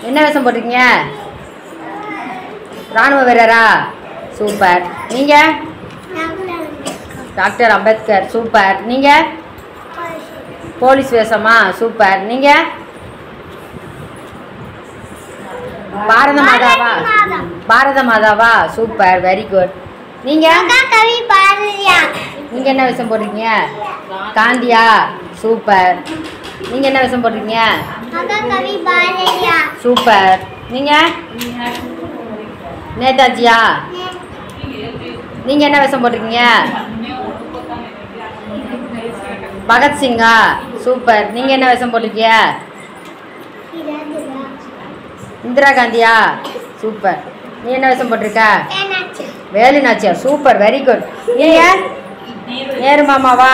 என்ன வேஷம் போட்டிருக்கீங்க? ராணுவ வீரரா? சூப்பர். நீங்கள்? டாக்டர் அம்பேத்கர். சூப்பர். நீங்கள்? போலீஸ் வேஷமா? சூப்பர். நீங்கள்? பாரத மாதாவா? பாரத மாதாவா? Super, very good. நீங்கள்? நீங்கள் என்ன வேஷம் போட்டிருக்கீங்க? காந்தியா? சூப்பர். நீங்கள் என்ன வேஷம் போட்டிருக்கீங்க? சூப்பர். நீங்கள்? நேதாஜியா? நீங்கள் என்ன வேஷம் போட்டிருக்கீங்க? பகத்சிங்கா? சூப்பர். நீங்கள் என்ன வேஷம் போட்டிருக்கீங்க? இந்திரா காந்தியா? சூப்பர். நீ என்ன வேஷம் போட்டிருக்க? Velu Nachiyar. Super, very good. நீங்கள்? நேரு மாமாவா?